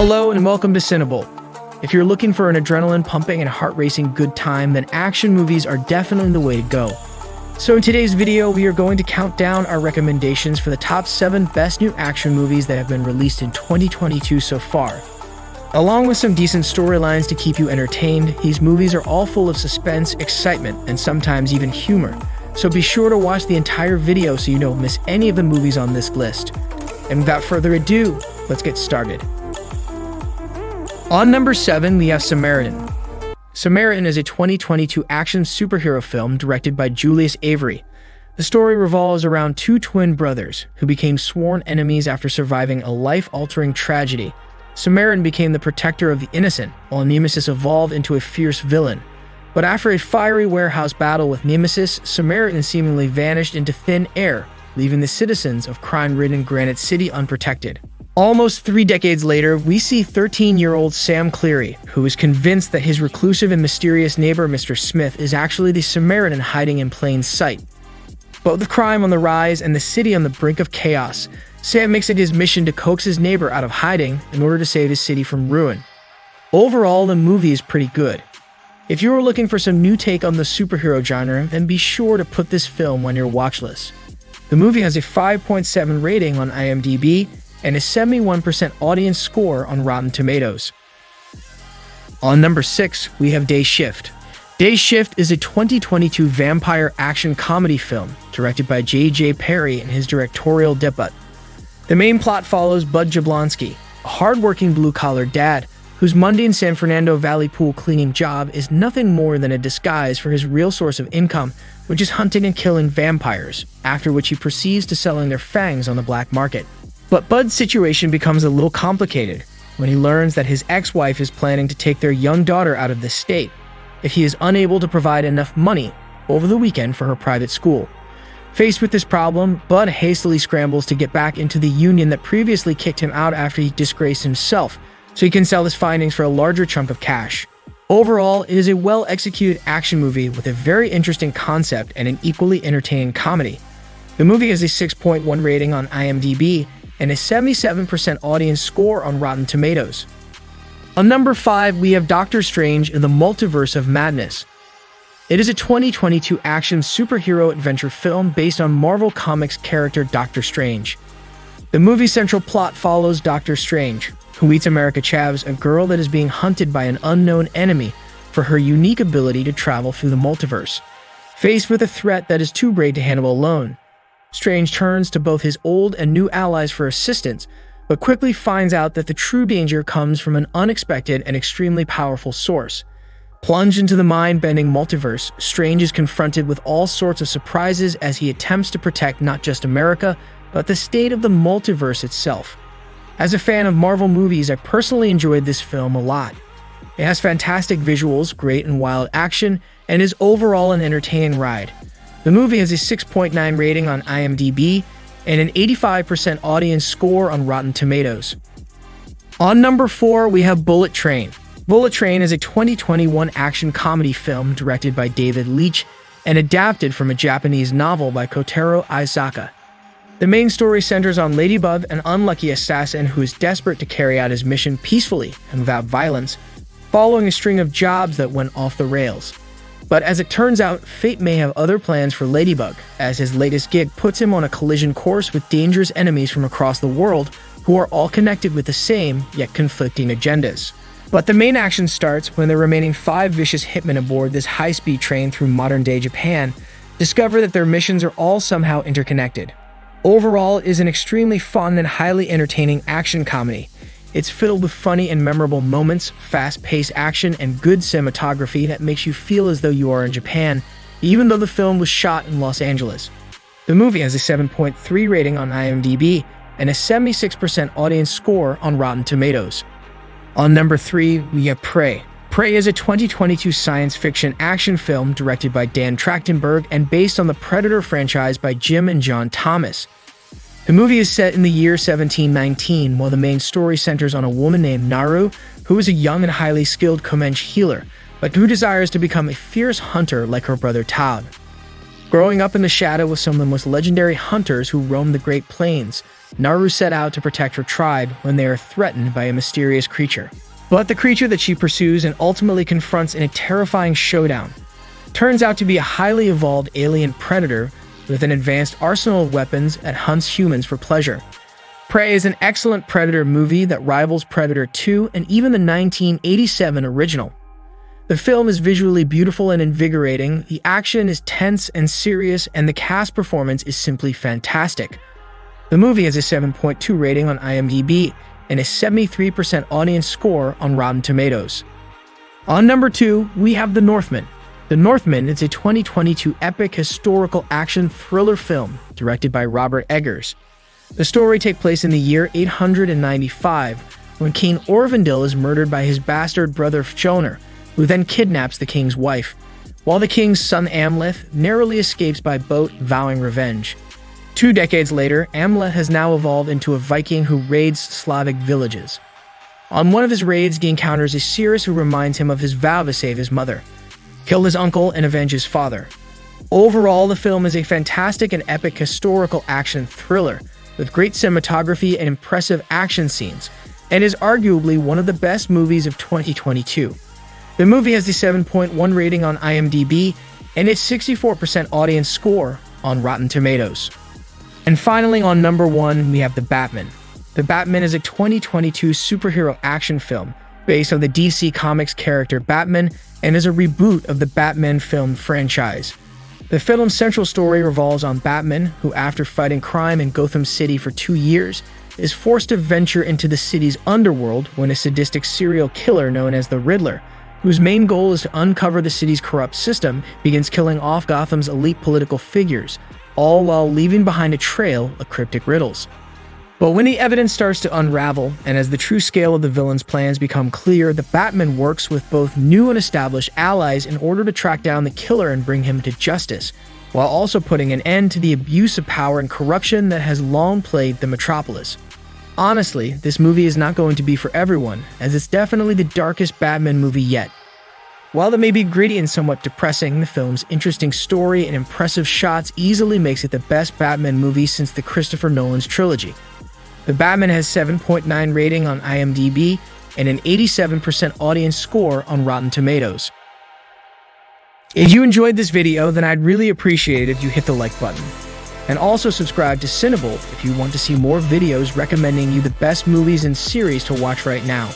Hello and welcome to CineBolt. If you're looking for an adrenaline-pumping and heart-racing good time, then action movies are definitely the way to go. So in today's video, we are going to count down our recommendations for the top 7 best new action movies that have been released in 2022 so far. Along with some decent storylines to keep you entertained, these movies are all full of suspense, excitement, and sometimes even humor. So be sure to watch the entire video so you don't miss any of the movies on this list. And without further ado, let's get started. On number 7, we have Samaritan. Samaritan is a 2022 action superhero film directed by Julius Avery. The story revolves around two twin brothers who became sworn enemies after surviving a life-altering tragedy. Samaritan became the protector of the innocent, while Nemesis evolved into a fierce villain. But after a fiery warehouse battle with Nemesis, Samaritan seemingly vanished into thin air, leaving the citizens of crime-ridden Granite City unprotected. Almost 3 decades later, we see 13-year-old Sam Cleary, who is convinced that his reclusive and mysterious neighbor Mr. Smith is actually the Samaritan hiding in plain sight. But with crime on the rise and the city on the brink of chaos, Sam makes it his mission to coax his neighbor out of hiding in order to save his city from ruin. Overall, the movie is pretty good. If you are looking for some new take on the superhero genre, then be sure to put this film on your watch list. The movie has a 5.7 rating on IMDb and a 71% audience score on Rotten Tomatoes. On number 6, we have Day Shift. Day Shift is a 2022 vampire action comedy film directed by J.J. Perry in his directorial debut. The main plot follows Bud Jablonski, a hard-working blue-collar dad whose mundane San Fernando Valley pool cleaning job is nothing more than a disguise for his real source of income, which is hunting and killing vampires, after which he proceeds to selling their fangs on the black market. But Bud's situation becomes a little complicated when he learns that his ex-wife is planning to take their young daughter out of the state if he is unable to provide enough money over the weekend for her private school. Faced with this problem, Bud hastily scrambles to get back into the union that previously kicked him out after he disgraced himself, so he can sell his findings for a larger chunk of cash. Overall, it is a well-executed action movie with a very interesting concept and an equally entertaining comedy. The movie has a 6.1 rating on IMDb and a 77% audience score on Rotten Tomatoes. On number 5, we have Doctor Strange in the Multiverse of Madness. It is a 2022 action superhero adventure film based on Marvel Comics character Doctor Strange. The movie's central plot follows Doctor Strange, who meets America Chavez, a girl that is being hunted by an unknown enemy for her unique ability to travel through the multiverse. Faced with a threat that is too great to handle alone, Strange turns to both his old and new allies for assistance, but quickly finds out that the true danger comes from an unexpected and extremely powerful source. Plunged into the mind-bending multiverse, Strange is confronted with all sorts of surprises as he attempts to protect not just America, but the state of the multiverse itself. As a fan of Marvel movies, I personally enjoyed this film a lot. It has fantastic visuals, great and wild action, and is overall an entertaining ride. The movie has a 6.9 rating on IMDb and an 85% audience score on Rotten Tomatoes. On number 4, we have Bullet Train. Bullet Train is a 2021 action comedy film directed by David Leitch and adapted from a Japanese novel by Kotaro Isaka. The main story centers on Ladybug, an unlucky assassin who is desperate to carry out his mission peacefully and without violence, following a string of jobs that went off the rails. But as it turns out, fate may have other plans for Ladybug, as his latest gig puts him on a collision course with dangerous enemies from across the world who are all connected with the same, yet conflicting agendas. But the main action starts when the remaining 5 vicious hitmen aboard this high-speed train through modern-day Japan discover that their missions are all somehow interconnected. Overall, it is an extremely fun and highly entertaining action comedy. It's filled with funny and memorable moments, fast-paced action, and good cinematography that makes you feel as though you are in Japan, even though the film was shot in Los Angeles. The movie has a 7.3 rating on IMDb and a 76% audience score on Rotten Tomatoes. On number 3, we have Prey. Prey is a 2022 science fiction action film directed by Dan Trachtenberg and based on the Predator franchise by Jim and John Thomas. The movie is set in the year 1719, while the main story centers on a woman named Naru, who is a young and highly skilled Comanche healer, but who desires to become a fierce hunter like her brother Taub. Growing up in the shadow with some of the most legendary hunters who roam the Great Plains, Naru set out to protect her tribe when they are threatened by a mysterious creature. But the creature that she pursues and ultimately confronts in a terrifying showdown turns out to be a highly evolved alien predator with an advanced arsenal of weapons that hunts humans for pleasure. Prey is an excellent Predator movie that rivals Predator 2 and even the 1987 original. The film is visually beautiful and invigorating, the action is tense and serious, and the cast performance is simply fantastic. The movie has a 7.2 rating on IMDb and a 73% audience score on Rotten Tomatoes. On number 2, we have The Northman. The Northman is a 2022 epic historical action thriller film directed by Robert Eggers. The story takes place in the year 895, when King Orvindil is murdered by his bastard brother Fjoner, who then kidnaps the king's wife, while the king's son Amleth narrowly escapes by boat, vowing revenge. 2 decades later, Amleth has now evolved into a Viking who raids Slavic villages. On one of his raids, he encounters a Cirrus who reminds him of his vow to save his mother, kill his uncle, and avenge his father. Overall, the film is a fantastic and epic historical action thriller with great cinematography and impressive action scenes, and is arguably one of the best movies of 2022. The movie has a 7.1 rating on IMDb and a 64% audience score on Rotten Tomatoes. And finally, on number 1, we have The Batman. The Batman is a 2022 superhero action film based on the DC Comics character Batman and is a reboot of the Batman film franchise. The film's central story revolves on Batman, who after fighting crime in Gotham City for 2 years, is forced to venture into the city's underworld when a sadistic serial killer known as the Riddler, whose main goal is to uncover the city's corrupt system, begins killing off Gotham's elite political figures, all while leaving behind a trail of cryptic riddles. But when the evidence starts to unravel, and as the true scale of the villain's plans become clear, the Batman works with both new and established allies in order to track down the killer and bring him to justice, while also putting an end to the abuse of power and corruption that has long plagued the metropolis. Honestly, this movie is not going to be for everyone, as it's definitely the darkest Batman movie yet. While it may be gritty and somewhat depressing, the film's interesting story and impressive shots easily makes it the best Batman movie since the Christopher Nolan's trilogy. The Batman has 7.9 rating on IMDb and an 87% audience score on Rotten Tomatoes. If you enjoyed this video, then I'd really appreciate it if you hit the like button. And also subscribe to CineBolt if you want to see more videos recommending you the best movies and series to watch right now.